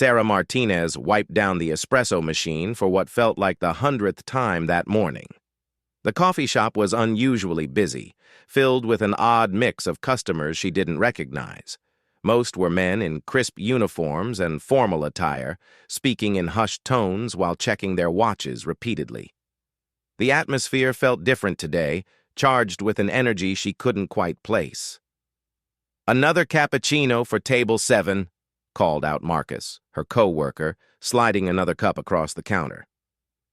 Sarah Martinez wiped down the espresso machine for what felt like the 100th time that morning. The coffee shop was unusually busy, filled with an odd mix of customers she didn't recognize. Most were men in crisp uniforms and formal attire, speaking in hushed tones while checking their watches repeatedly. The atmosphere felt different today, charged with an energy she couldn't quite place. "Another cappuccino for table 7, called out Marcus, her co-worker, sliding another cup across the counter.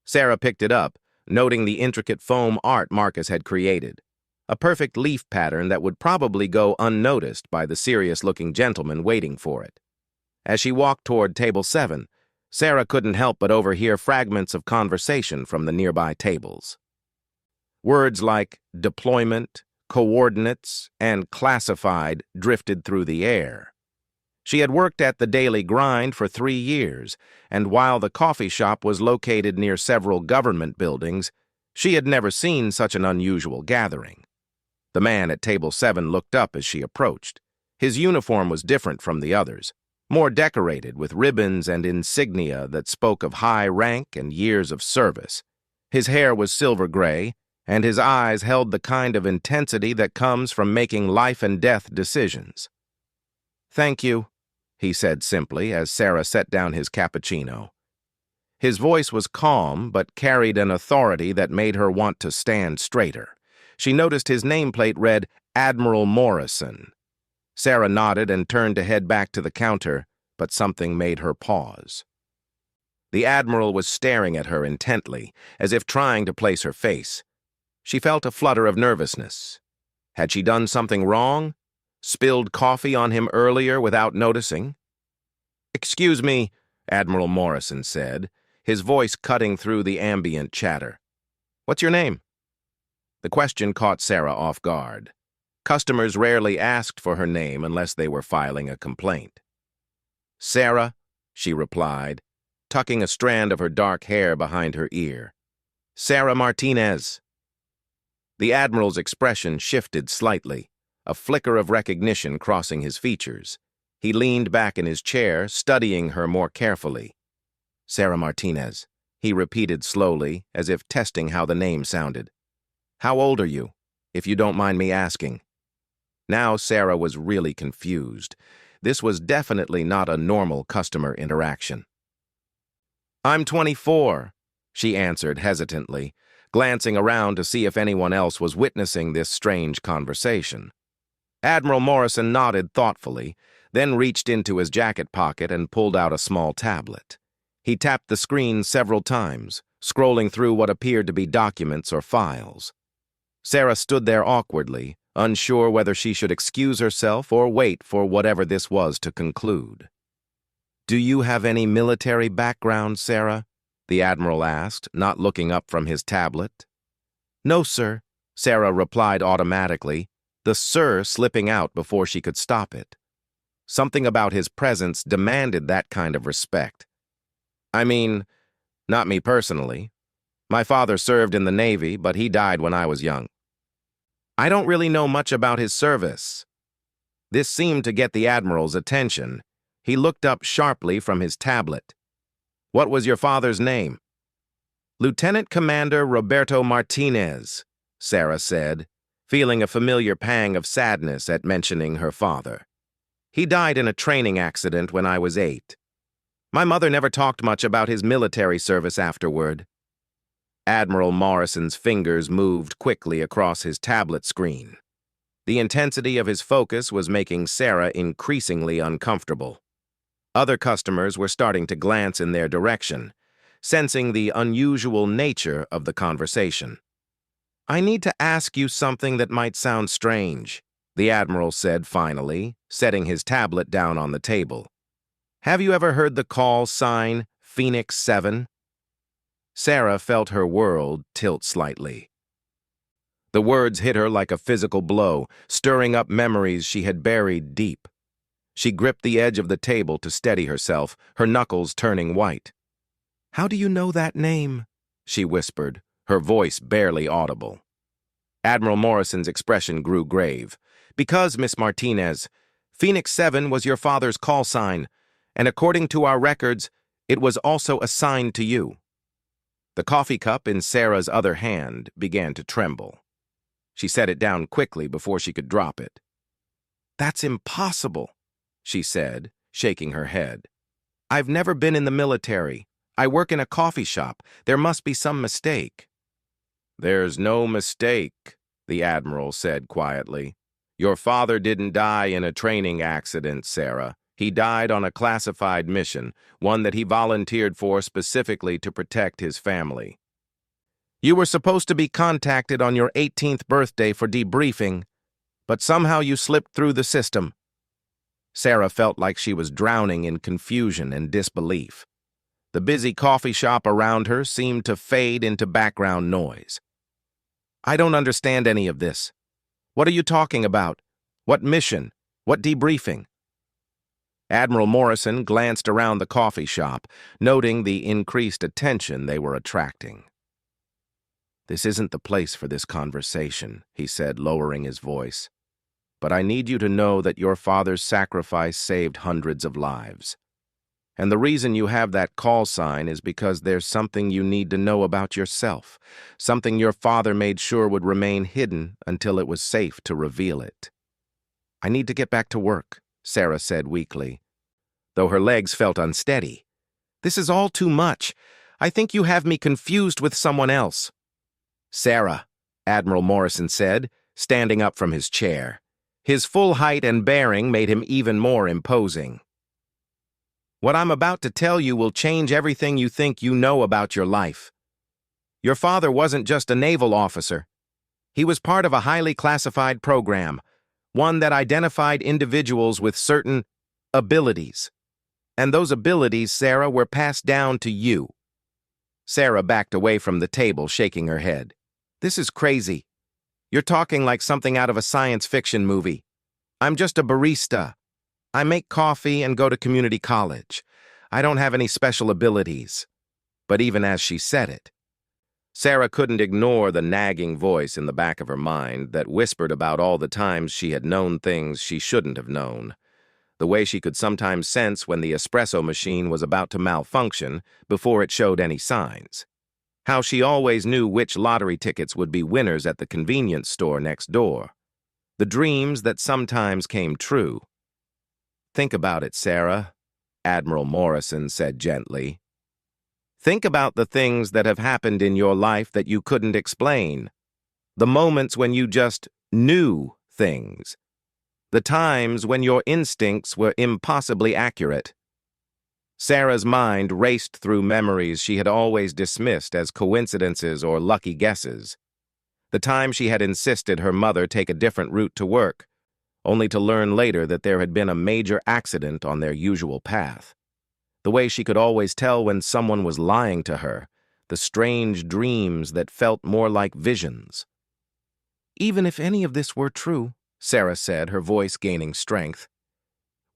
Sarah picked it up, noting the intricate foam art Marcus had created, a perfect leaf pattern that would probably go unnoticed by the serious-looking gentleman waiting for it. As she walked toward table 7, Sarah couldn't help but overhear fragments of conversation from the nearby tables. Words like deployment, coordinates, and classified drifted through the air. She had worked at the daily grind for 3 years, and while the coffee shop was located near several government buildings, she had never seen such an unusual gathering. The man at table 7 looked up as she approached. His uniform was different from the others, more decorated with ribbons and insignia that spoke of high rank and years of service. His hair was silver gray, and his eyes held the kind of intensity that comes from making life-and-death decisions. "Thank you," he said simply as Sarah set down his cappuccino. His voice was calm but carried an authority that made her want to stand straighter. She noticed his nameplate read Admiral Morrison. Sarah nodded and turned to head back to the counter, but something made her pause. The Admiral was staring at her intently, as if trying to place her face. She felt a flutter of nervousness. Had she done something wrong? Spilled coffee on him earlier without noticing? "Excuse me," Admiral Morrison said, his voice cutting through the ambient chatter. "What's your name?" The question caught Sarah off guard. Customers rarely asked for her name unless they were filing a complaint. "Sarah," she replied, tucking a strand of her dark hair behind her ear. "Sarah Martinez." The Admiral's expression shifted slightly, a flicker of recognition crossing his features. He leaned back in his chair, studying her more carefully. "Sarah Martinez," he repeated slowly, as if testing how the name sounded. "How old are you, if you don't mind me asking?" Now Sarah was really confused. This was definitely not a normal customer interaction. "I'm 24, she answered hesitantly, glancing around to see if anyone else was witnessing this strange conversation. Admiral Morrison nodded thoughtfully, then reached into his jacket pocket and pulled out a small tablet. He tapped the screen several times, scrolling through what appeared to be documents or files. Sarah stood there awkwardly, unsure whether she should excuse herself or wait for whatever this was to conclude. "Do you have any military background, Sarah?" the Admiral asked, not looking up from his tablet. "No, sir," Sarah replied automatically, the "sir" slipping out before she could stop it. Something about his presence demanded that kind of respect. "I mean, not me personally. My father served in the Navy, but he died when I was young. I don't really know much about his service." This seemed to get the Admiral's attention. He looked up sharply from his tablet. "What was your father's name?" "Lieutenant Commander Roberto Martinez," Sarah said, feeling a familiar pang of sadness at mentioning her father. "He died in a training accident when I was 8. My mother never talked much about his military service afterward." Admiral Morrison's fingers moved quickly across his tablet screen. The intensity of his focus was making Sarah increasingly uncomfortable. Other customers were starting to glance in their direction, sensing the unusual nature of the conversation. "I need to ask you something that might sound strange," the Admiral said finally, setting his tablet down on the table. "Have you ever heard the call sign Phoenix 7? Sarah felt her world tilt slightly. The words hit her like a physical blow, stirring up memories she had buried deep. She gripped the edge of the table to steady herself, her knuckles turning white. "How do you know that name?" she whispered, her voice barely audible. Admiral Morrison's expression grew grave. "Because, Miss Martinez, Phoenix 7 was your father's call sign, and according to our records, it was also assigned to you." The coffee cup in Sarah's other hand began to tremble. She set it down quickly before she could drop it. "That's impossible," she said, shaking her head. "I've never been in the military. I work in a coffee shop. There must be some mistake." "There's no mistake," the Admiral said quietly. "Your father didn't die in a training accident, Sarah. He died on a classified mission, one that he volunteered for specifically to protect his family. You were supposed to be contacted on your 18th birthday for debriefing, but somehow you slipped through the system." Sarah felt like she was drowning in confusion and disbelief. The busy coffee shop around her seemed to fade into background noise. "I don't understand any of this. What are you talking about? What mission? What debriefing?" Admiral Morrison glanced around the coffee shop, noting the increased attention they were attracting. "This isn't the place for this conversation," he said, lowering his voice. "But I need you to know that your father's sacrifice saved hundreds of lives. And the reason you have that call sign is because there's something you need to know about yourself, something your father made sure would remain hidden until it was safe to reveal it." "I need to get back to work," Sarah said weakly, though her legs felt unsteady. "This is all too much. I think you have me confused with someone else." "Sarah," Admiral Morrison said, standing up from his chair. His full height and bearing made him even more imposing. "What I'm about to tell you will change everything you think you know about your life. Your father wasn't just a naval officer. He was part of a highly classified program, one that identified individuals with certain abilities. And those abilities, Sarah, were passed down to you." Sarah backed away from the table, shaking her head. "This is crazy. You're talking like something out of a science fiction movie. I'm just a barista. I make coffee and go to community college. I don't have any special abilities." But even as she said it, Sarah couldn't ignore the nagging voice in the back of her mind that whispered about all the times she had known things she shouldn't have known, the way she could sometimes sense when the espresso machine was about to malfunction before it showed any signs, how she always knew which lottery tickets would be winners at the convenience store next door, the dreams that sometimes came true. "Think about it, Sarah," Admiral Morrison said gently. "Think about the things that have happened in your life that you couldn't explain, the moments when you just knew things, the times when your instincts were impossibly accurate." Sarah's mind raced through memories she had always dismissed as coincidences or lucky guesses. The time she had insisted her mother take a different route to work, only to learn later that there had been a major accident on their usual path. The way she could always tell when someone was lying to her, the strange dreams that felt more like visions. "Even if any of this were true," Sarah said, her voice gaining strength,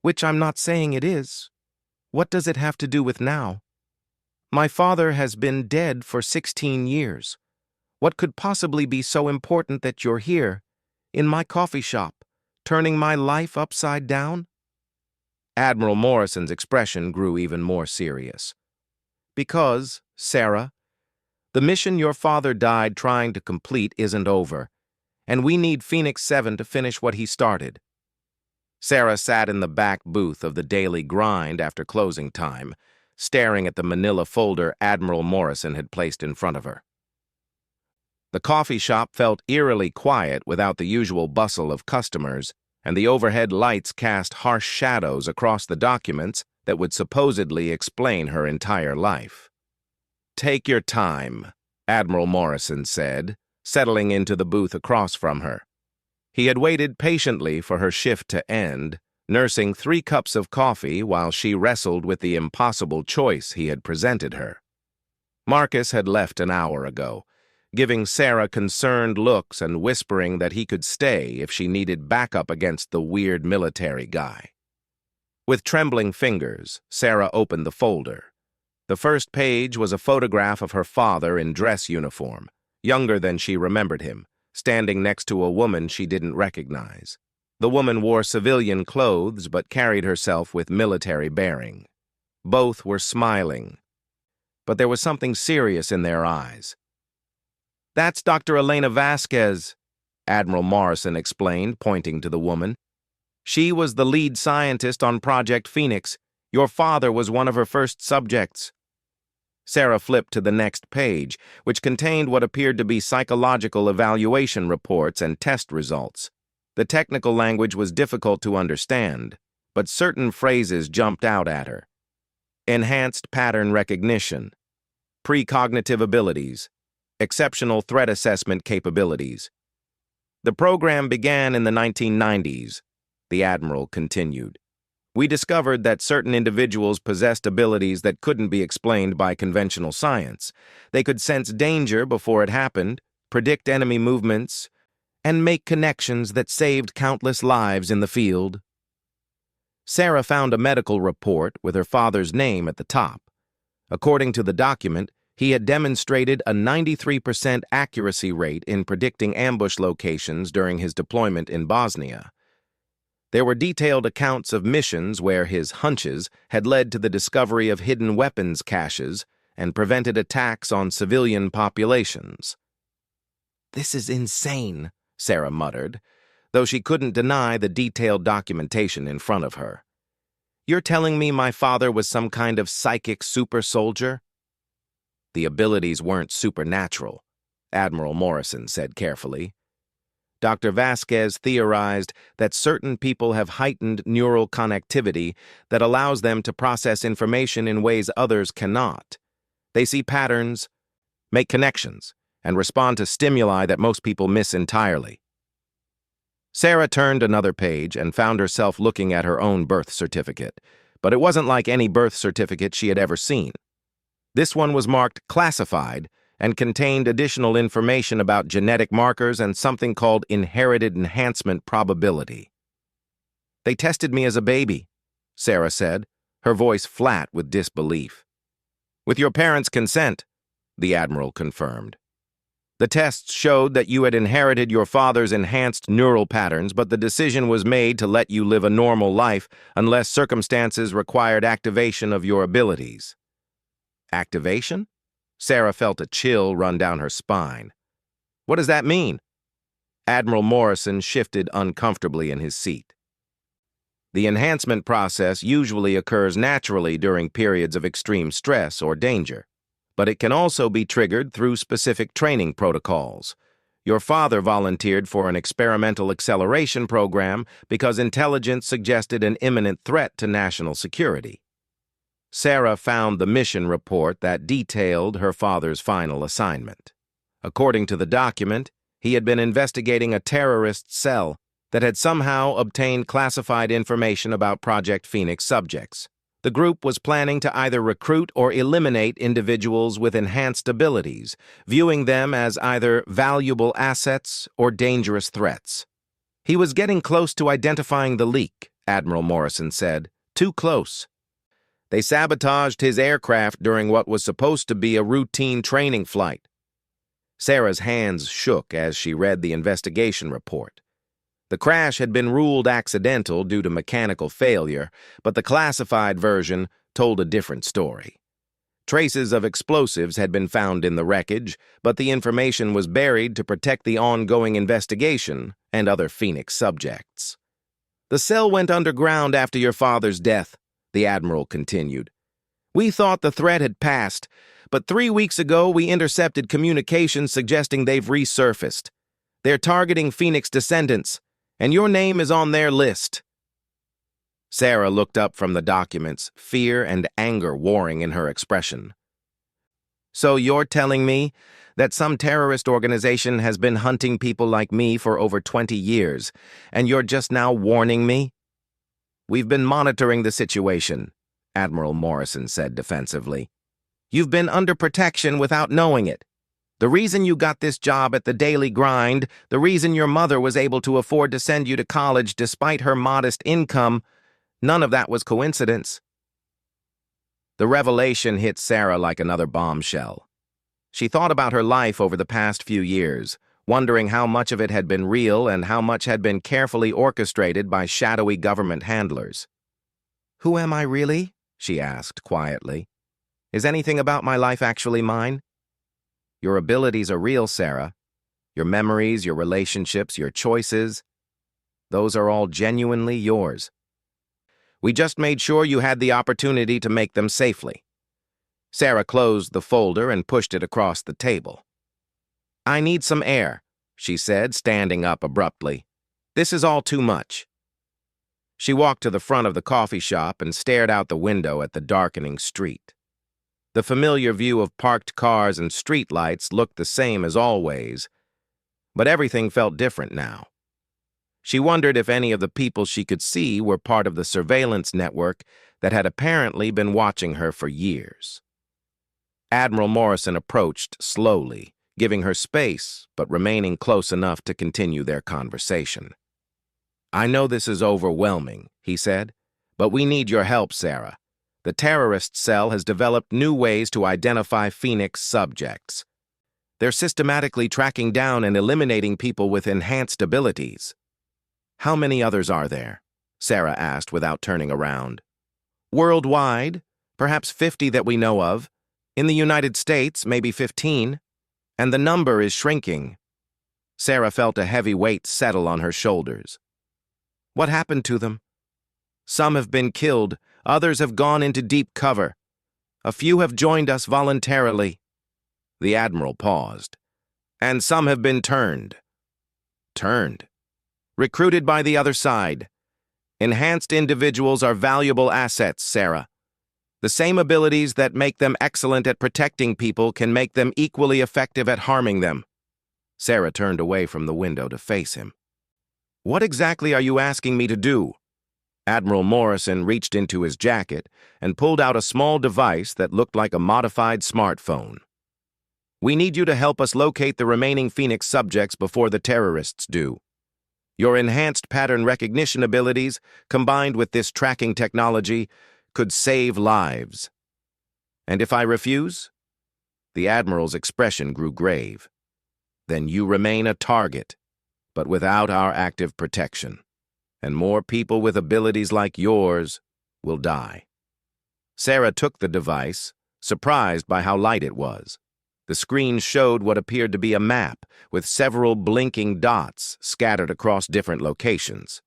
"which I'm not saying it is, what does it have to do with now? My father has been dead for 16 years. What could possibly be so important that you're here, in my coffee shop, turning my life upside down?" Admiral Morrison's expression grew even more serious. "Because, Sarah, the mission your father died trying to complete isn't over, and we need Phoenix 7 to finish what he started." Sarah sat in the back booth of the daily grind after closing time, staring at the manila folder Admiral Morrison had placed in front of her. The coffee shop felt eerily quiet without the usual bustle of customers, and the overhead lights cast harsh shadows across the documents that would supposedly explain her entire life. "Take your time," Admiral Morrison said, settling into the booth across from her. He had waited patiently for her shift to end, nursing 3 cups of coffee while she wrestled with the impossible choice he had presented her. Marcus had left an hour ago, giving Sarah concerned looks and whispering that he could stay if she needed backup against the weird military guy. With trembling fingers, Sarah opened the folder. The first page was a photograph of her father in dress uniform, younger than she remembered him, standing next to a woman she didn't recognize. The woman wore civilian clothes but carried herself with military bearing. Both were smiling, but there was something serious in their eyes. "That's Dr. Elena Vasquez," Admiral Morrison explained, pointing to the woman. "She was the lead scientist on Project Phoenix. Your father was one of her first subjects." Sarah flipped to the next page, which contained what appeared to be psychological evaluation reports and test results. The technical language was difficult to understand, but certain phrases jumped out at her. Enhanced pattern recognition, precognitive abilities, exceptional threat assessment capabilities. "The program began in the 1990s, the Admiral continued. "We discovered that certain individuals possessed abilities that couldn't be explained by conventional science. They could sense danger before it happened, predict enemy movements, and make connections that saved countless lives in the field." Sarah found a medical report with her father's name at the top. According to the document, he had demonstrated a 93% accuracy rate in predicting ambush locations during his deployment in Bosnia. There were detailed accounts of missions where his hunches had led to the discovery of hidden weapons caches and prevented attacks on civilian populations. "This is insane," Sarah muttered, though she couldn't deny the detailed documentation in front of her. "You're telling me my father was some kind of psychic super soldier?" "The abilities weren't supernatural," Admiral Morrison said carefully. "Dr. Vasquez theorized that certain people have heightened neural connectivity that allows them to process information in ways others cannot. They see patterns, make connections, and respond to stimuli that most people miss entirely." Sarah turned another page and found herself looking at her own birth certificate, but it wasn't like any birth certificate she had ever seen. This one was marked classified and contained additional information about genetic markers and something called inherited enhancement probability. "They tested me as a baby," Sarah said, her voice flat with disbelief. "With your parents' consent," the Admiral confirmed. "The tests showed that you had inherited your father's enhanced neural patterns, but the decision was made to let you live a normal life unless circumstances required activation of your abilities." "Activation?" Sarah felt a chill run down her spine. "What does that mean?" Admiral Morrison shifted uncomfortably in his seat. "The enhancement process usually occurs naturally during periods of extreme stress or danger, but it can also be triggered through specific training protocols. Your father volunteered for an experimental acceleration program because intelligence suggested an imminent threat to national security." Sarah found the mission report that detailed her father's final assignment. According to the document, he had been investigating a terrorist cell that had somehow obtained classified information about Project Phoenix subjects. The group was planning to either recruit or eliminate individuals with enhanced abilities, viewing them as either valuable assets or dangerous threats. "He was getting close to identifying the leak," Admiral Morrison said. "Too close. They sabotaged his aircraft during what was supposed to be a routine training flight." Sarah's hands shook as she read the investigation report. The crash had been ruled accidental due to mechanical failure, but the classified version told a different story. Traces of explosives had been found in the wreckage, but the information was buried to protect the ongoing investigation and other Phoenix subjects. "The cell went underground after your father's death," the Admiral continued. "We thought the threat had passed, but 3 weeks ago we intercepted communications suggesting they've resurfaced. They're targeting Phoenix descendants, and your name is on their list." Sarah looked up from the documents, fear and anger warring in her expression. "So you're telling me that some terrorist organization has been hunting people like me for over 20 years, and you're just now warning me?" "We've been monitoring the situation," Admiral Morrison said defensively. "You've been under protection without knowing it. The reason you got this job at the Daily Grind, the reason your mother was able to afford to send you to college despite her modest income, none of that was coincidence." The revelation hit Sarah like another bombshell. She thought about her life over the past few years, wondering how much of it had been real and how much had been carefully orchestrated by shadowy government handlers. "Who am I really?" she asked quietly. Is anything about my life actually mine? Your abilities are real, Sarah. Your memories, your relationships, your choices, those are all genuinely yours. We just made sure you had the opportunity to make them safely. Sarah closed the folder and pushed it across the table. I need some air, she said, standing up abruptly. This is all too much. She walked to the front of the coffee shop and stared out the window at the darkening street. The familiar view of parked cars and streetlights looked the same as always, but everything felt different now. She wondered if any of the people she could see were part of the surveillance network that had apparently been watching her for years. Admiral Morrison approached slowly, giving her space, but remaining close enough to continue their conversation. I know this is overwhelming, he said, but we need your help, Sarah. The terrorist cell has developed new ways to identify Phoenix subjects. They're systematically tracking down and eliminating people with enhanced abilities. How many others are there? Sarah asked without turning around. Worldwide, perhaps 50 that we know of. In the United States, maybe 15. And the number is shrinking. Sarah felt a heavy weight settle on her shoulders. What happened to them? Some have been killed, others have gone into deep cover. A few have joined us voluntarily. The Admiral paused. And some have been turned. Turned? Recruited by the other side. Enhanced individuals are valuable assets, Sarah. The same abilities that make them excellent at protecting people can make them equally effective at harming them. Sarah turned away from the window to face him. What exactly are you asking me to do? Admiral Morrison reached into his jacket and pulled out a small device that looked like a modified smartphone. We need you to help us locate the remaining Phoenix subjects before the terrorists do. Your enhanced pattern recognition abilities, combined with this tracking technology, could save lives. And if I refuse? The Admiral's expression grew grave. Then you remain a target, but without our active protection. And more people with abilities like yours will die. Sarah took the device, surprised by how light it was. The screen showed what appeared to be a map with several blinking dots scattered across different locations.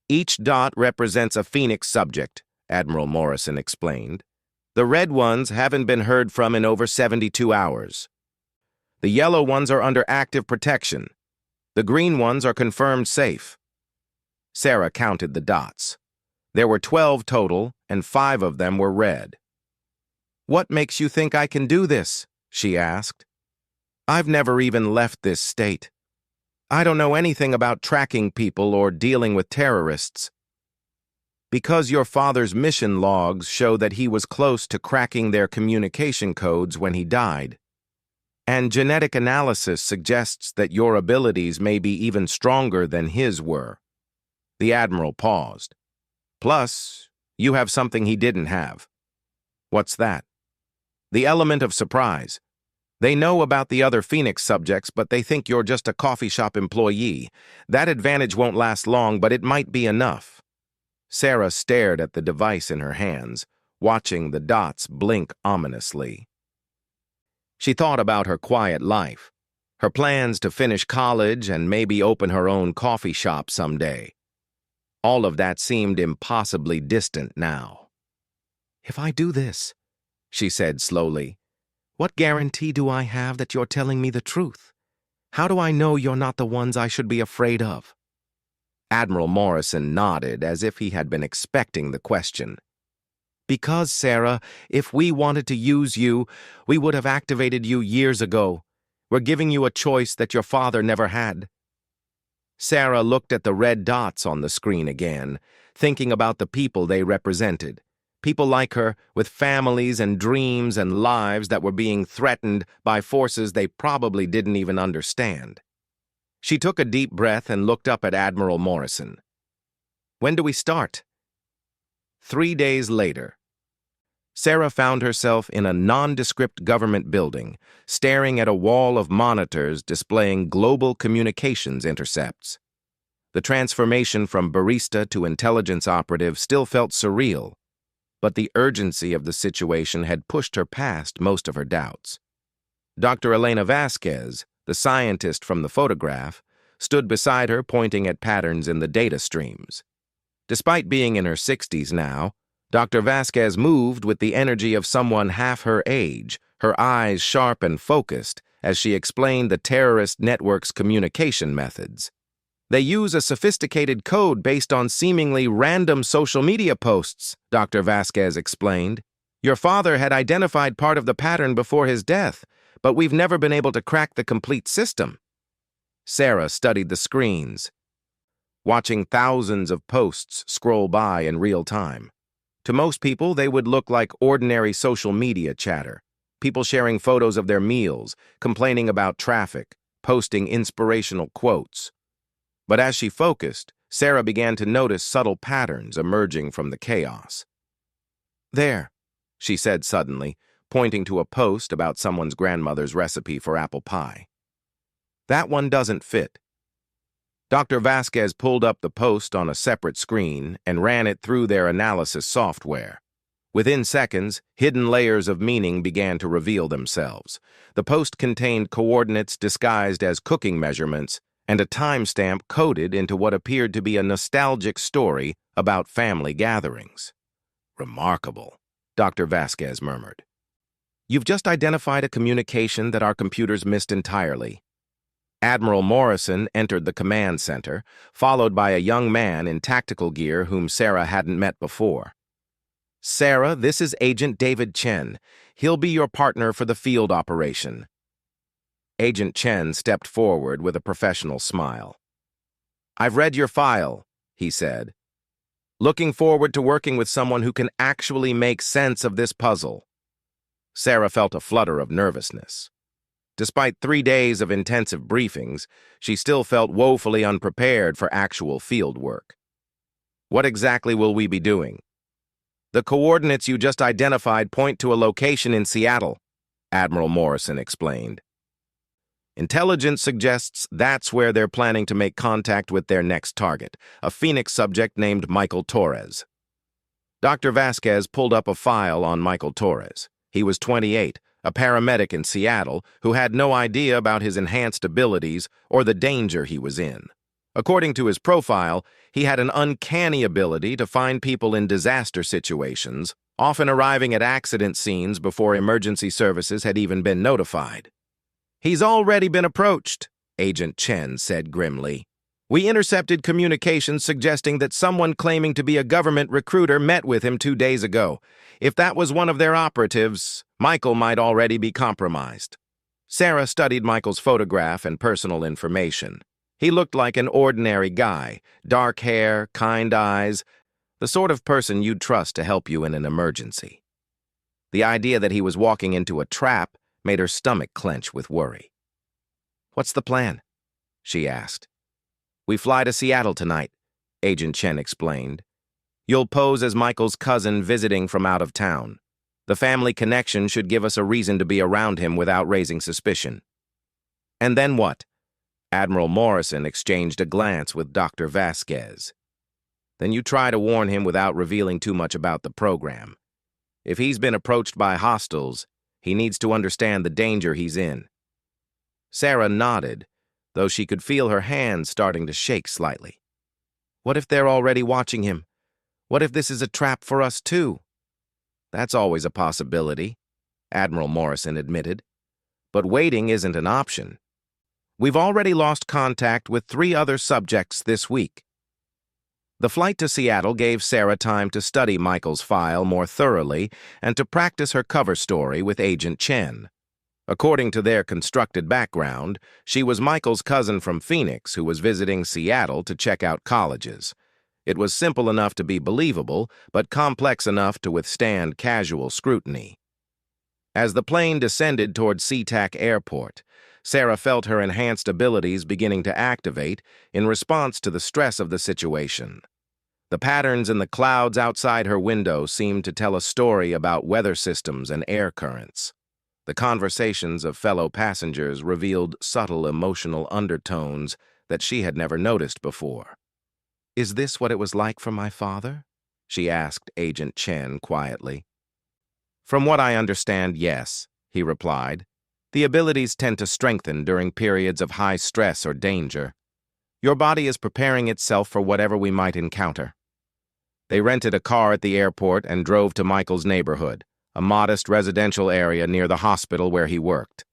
Each dot represents a Phoenix subject, Admiral Morrison explained. The red ones haven't been heard from in over 72 hours. The yellow ones are under active protection. The green ones are confirmed safe. Sarah counted the dots. There were 12 total, and 5 of them were red. What makes you think I can do this? She asked. I've never even left this state. I don't know anything about tracking people or dealing with terrorists. Because your father's mission logs show that he was close to cracking their communication codes when he died. And genetic analysis suggests that your abilities may be even stronger than his were. The Admiral paused. Plus, you have something he didn't have. What's that? The element of surprise. They know about the other Phoenix subjects, but they think you're just a coffee shop employee. That advantage won't last long, but it might be enough. Sarah stared at the device in her hands, watching the dots blink ominously. She thought about her quiet life, her plans to finish college and maybe open her own coffee shop someday. All of that seemed impossibly distant now. If I do this, she said slowly, what guarantee do I have that you're telling me the truth? How do I know you're not the ones I should be afraid of? Admiral Morrison nodded as if he had been expecting the question. Because, Sarah, if we wanted to use you, we would have activated you years ago. We're giving you a choice that your father never had. Sarah looked at the red dots on the screen again, thinking about the people they represented. People like her, with families and dreams and lives that were being threatened by forces they probably didn't even understand. She took a deep breath and looked up at Admiral Morrison. When do we start? 3 days later. Sarah found herself in a nondescript government building, staring at a wall of monitors displaying global communications intercepts. The transformation from barista to intelligence operative still felt surreal. but the urgency of the situation had pushed her past most of her doubts. Dr. Elena Vasquez, the scientist from the photograph, stood beside her pointing at patterns in the data streams. Despite being in her 60s now, Dr. Vasquez moved with the energy of someone half her age, her eyes sharp and focused as she explained the terrorist network's communication methods. They use a sophisticated code based on seemingly random social media posts, Dr. Vasquez explained. Your father had identified part of the pattern before his death, but we've never been able to crack the complete system. Sarah studied the screens, watching thousands of posts scroll by in real time. To most people, they would look like ordinary social media chatter. People sharing photos of their meals, complaining about traffic, posting inspirational quotes. But as she focused, Sarah began to notice subtle patterns emerging from the chaos. There, she said suddenly, pointing to a post about someone's grandmother's recipe for apple pie. That one doesn't fit. Dr. Vasquez pulled up the post on a separate screen and ran it through their analysis software. Within seconds, hidden layers of meaning began to reveal themselves. The post contained coordinates disguised as cooking measurements and a timestamp coded into what appeared to be a nostalgic story about family gatherings. Remarkable, Dr. Vasquez murmured. You've just identified a communication that our computers missed entirely. Admiral Morrison entered the command center, followed by a young man in tactical gear whom Sarah hadn't met before. Sarah, this is Agent David Chen. He'll be your partner for the field operation. Agent Chen stepped forward with a professional smile. I've read your file, he said. Looking forward to working with someone who can actually make sense of this puzzle. Sarah felt a flutter of nervousness. Despite 3 days of intensive briefings, she still felt woefully unprepared for actual field work. What exactly will we be doing? The coordinates you just identified point to a location in Seattle, Admiral Morrison explained. Intelligence suggests that's where they're planning to make contact with their next target, a Phoenix subject named Michael Torres. Dr. Vasquez pulled up a file on Michael Torres. He was 28, a paramedic in Seattle who had no idea about his enhanced abilities or the danger he was in. According to his profile, he had an uncanny ability to find people in disaster situations, often arriving at accident scenes before emergency services had even been notified. He's already been approached, Agent Chen said grimly. We intercepted communications suggesting that someone claiming to be a government recruiter met with him 2 days ago. If that was one of their operatives, Michael might already be compromised. Sarah studied Michael's photograph and personal information. He looked like an ordinary guy, dark hair, kind eyes, the sort of person you'd trust to help you in an emergency. The idea that he was walking into a trap made her stomach clench with worry. What's the plan? She asked. We fly to Seattle tonight, Agent Chen explained. You'll pose as Michael's cousin visiting from out of town. The family connection should give us a reason to be around him without raising suspicion. And then what? Admiral Morrison exchanged a glance with Dr. Vasquez. Then you try to warn him without revealing too much about the program. If he's been approached by hostiles, he needs to understand the danger he's in. Sarah nodded, though she could feel her hands starting to shake slightly. What if they're already watching him? What if this is a trap for us too? That's always a possibility, Admiral Morrison admitted. But waiting isn't an option. We've already lost contact with 3 other subjects this week. The flight to Seattle gave Sarah time to study Michael's file more thoroughly and to practice her cover story with Agent Chen. According to their constructed background, she was Michael's cousin from Phoenix who was visiting Seattle to check out colleges. It was simple enough to be believable, but complex enough to withstand casual scrutiny. As the plane descended toward SeaTac Airport, Sarah felt her enhanced abilities beginning to activate in response to the stress of the situation. The patterns in the clouds outside her window seemed to tell a story about weather systems and air currents. The conversations of fellow passengers revealed subtle emotional undertones that she had never noticed before. Is this what it was like for my father? she asked Agent Chen quietly. From what I understand, yes, he replied. The abilities tend to strengthen during periods of high stress or danger. Your body is preparing itself for whatever we might encounter. They rented a car at the airport and drove to Michael's neighborhood, a modest residential area near the hospital where he worked.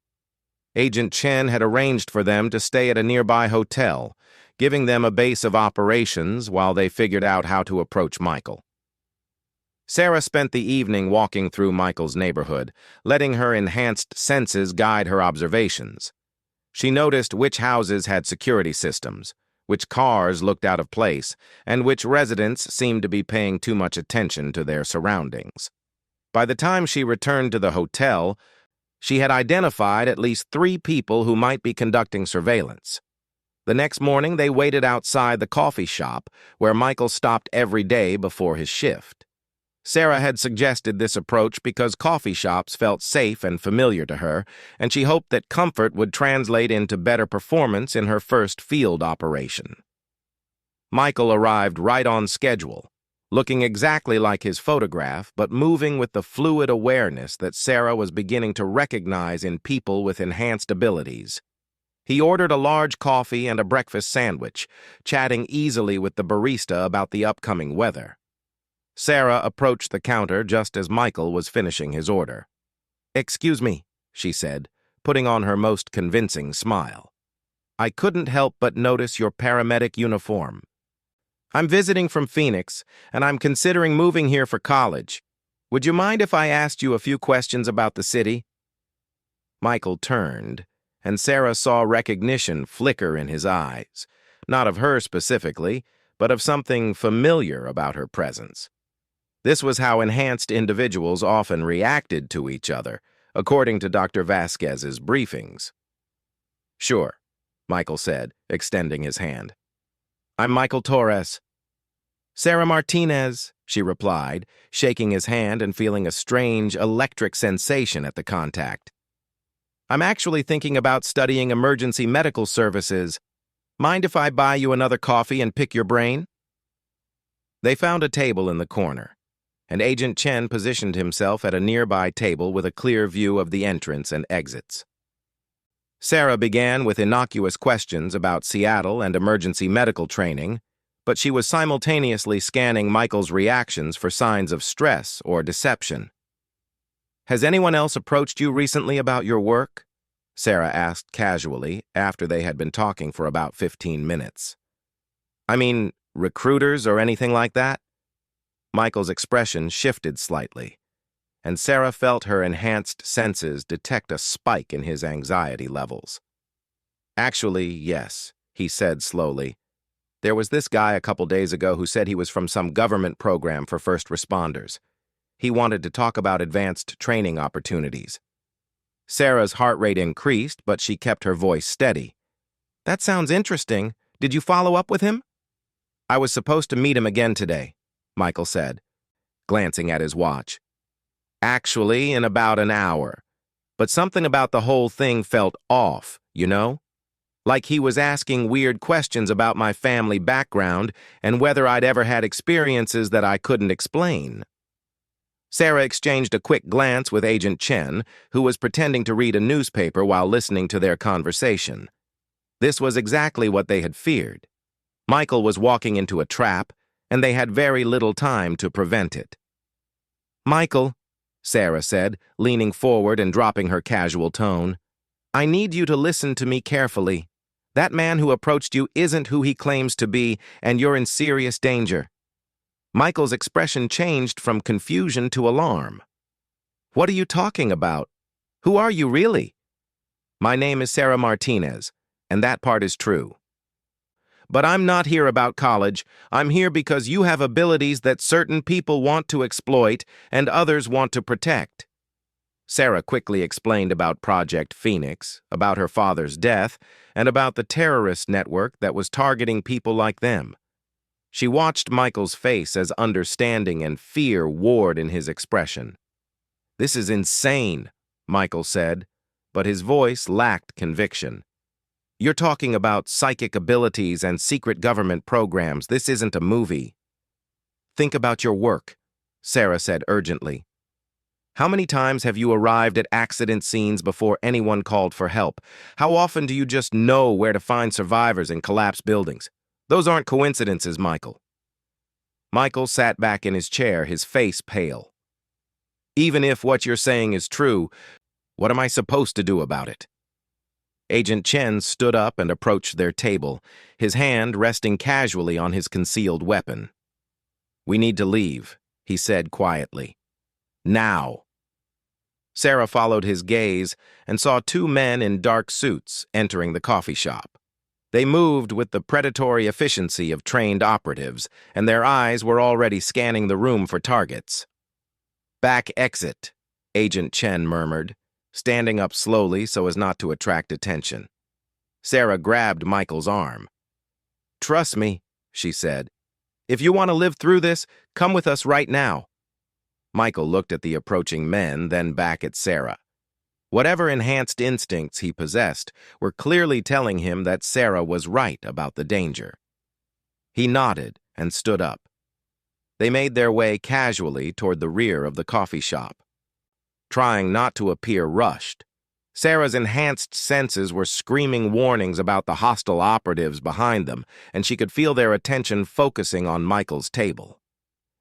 Agent Chen had arranged for them to stay at a nearby hotel, giving them a base of operations while they figured out how to approach Michael. Sarah spent the evening walking through Michael's neighborhood, letting her enhanced senses guide her observations. She noticed which houses had security systems, which cars looked out of place, and which residents seemed to be paying too much attention to their surroundings. By the time she returned to the hotel, she had identified at least 3 people who might be conducting surveillance. The next morning, they waited outside the coffee shop, where Michael stopped every day before his shift. Sarah had suggested this approach because coffee shops felt safe and familiar to her, and she hoped that comfort would translate into better performance in her first field operation. Michael arrived right on schedule, looking exactly like his photograph, but moving with the fluid awareness that Sarah was beginning to recognize in people with enhanced abilities. He ordered a large coffee and a breakfast sandwich, chatting easily with the barista about the upcoming weather. Sarah approached the counter just as Michael was finishing his order. "Excuse me," she said, putting on her most convincing smile. "I couldn't help but notice your paramedic uniform. I'm visiting from Phoenix, and I'm considering moving here for college. Would you mind if I asked you a few questions about the city?" Michael turned, and Sarah saw recognition flicker in his eyes, not of her specifically, but of something familiar about her presence. This was how enhanced individuals often reacted to each other, according to Dr. Vasquez's briefings. "Sure," Michael said, extending his hand. "I'm Michael Torres." "Sarah Martinez," she replied, shaking his hand and feeling a strange electric sensation at the contact. "I'm actually thinking about studying emergency medical services. Mind if I buy you another coffee and pick your brain?" They found a table in the corner, and Agent Chen positioned himself at a nearby table with a clear view of the entrance and exits. Sarah began with innocuous questions about Seattle and emergency medical training, but she was simultaneously scanning Michael's reactions for signs of stress or deception. "Has anyone else approached you recently about your work?" Sarah asked casually after they had been talking for about 15 minutes. "I mean, recruiters or anything like that?" Michael's expression shifted slightly, and Sarah felt her enhanced senses detect a spike in his anxiety levels. "Actually, yes," he said slowly. "There was this guy a couple days ago who said he was from some government program for first responders. He wanted to talk about advanced training opportunities." Sarah's heart rate increased, but she kept her voice steady. "That sounds interesting. Did you follow up with him?" "I was supposed to meet him again today," Michael said, glancing at his watch. "Actually, in about an hour. But something about the whole thing felt off, you know? Like he was asking weird questions about my family background and whether I'd ever had experiences that I couldn't explain." Sarah exchanged a quick glance with Agent Chen, who was pretending to read a newspaper while listening to their conversation. This was exactly what they had feared. Michael was walking into a trap, and they had very little time to prevent it. "Michael," Sarah said, leaning forward and dropping her casual tone, "I need you to listen to me carefully. That man who approached you isn't who he claims to be, and you're in serious danger." Michael's expression changed from confusion to alarm. "What are you talking about? Who are you really?" "My name is Sarah Martinez, and that part is true. But I'm not here about college. I'm here because you have abilities that certain people want to exploit and others want to protect." Sarah quickly explained about Project Phoenix, about her father's death, and about the terrorist network that was targeting people like them. She watched Michael's face as understanding and fear warred in his expression. "This is insane," Michael said, but his voice lacked conviction. "You're talking about psychic abilities and secret government programs. This isn't a movie." Think about your work, Sarah said urgently. How many times have you arrived at accident scenes before anyone called for help? How often do you just know where to find survivors in collapsed buildings? Those aren't coincidences, Michael. Michael sat back in his chair, his face pale. Even if what you're saying is true, what am I supposed to do about it? Agent Chen stood up and approached their table, his hand resting casually on his concealed weapon. We need to leave, he said quietly. Now. Sarah followed his gaze and saw two men in dark suits entering the coffee shop. They moved with the predatory efficiency of trained operatives, and their eyes were already scanning the room for targets. Back exit, Agent Chen murmured, standing up slowly so as not to attract attention. Sarah grabbed Michael's arm. Trust me, she said. If you want to live through this, come with us right now. Michael looked at the approaching men, then back at Sarah. Whatever enhanced instincts he possessed were clearly telling him that Sarah was right about the danger. He nodded and stood up. They made their way casually toward the rear of the coffee shop. Trying not to appear rushed, Sarah's enhanced senses were screaming warnings about the hostile operatives behind them, and she could feel their attention focusing on Michael's table.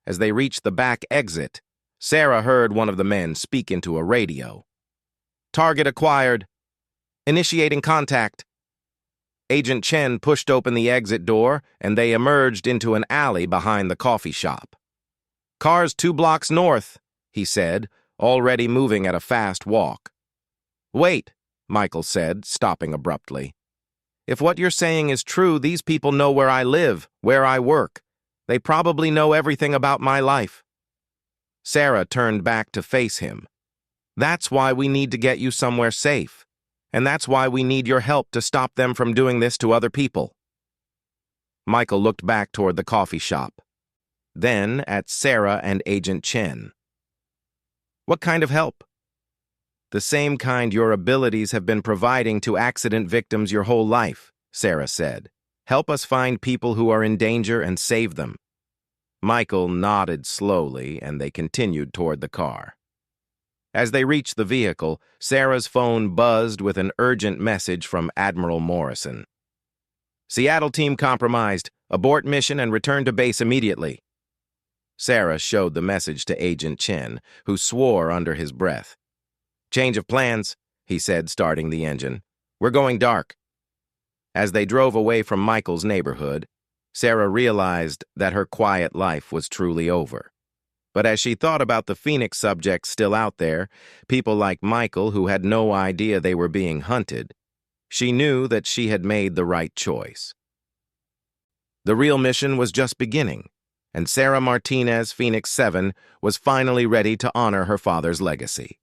As they reached the back exit, Sarah heard one of the men speak into a radio. Target acquired. Initiating contact. Agent Chen pushed open the exit door, and they emerged into an alley behind the coffee shop. Cars 2 blocks north, he said, already moving at a fast walk. Wait, Michael said, stopping abruptly. If what you're saying is true, these people know where I live, where I work. They probably know everything about my life. Sarah turned back to face him. That's why we need to get you somewhere safe. And that's why we need your help to stop them from doing this to other people. Michael looked back toward the coffee shop, then at Sarah and Agent Chen. What kind of help? The same kind your abilities have been providing to accident victims your whole life, Sarah said. Help us find people who are in danger and save them. Michael nodded slowly, and they continued toward the car. As they reached the vehicle, Sarah's phone buzzed with an urgent message from Admiral Morrison. Seattle team compromised. Abort mission and return to base immediately. Sarah showed the message to Agent Chen, who swore under his breath. Change of plans, he said, starting the engine. We're going dark. As they drove away from Michael's neighborhood, Sarah realized that her quiet life was truly over. But as she thought about the Phoenix subjects still out there, people like Michael who had no idea they were being hunted, she knew that she had made the right choice. The real mission was just beginning, and Sarah Martinez, Phoenix 7, was finally ready to honor her father's legacy.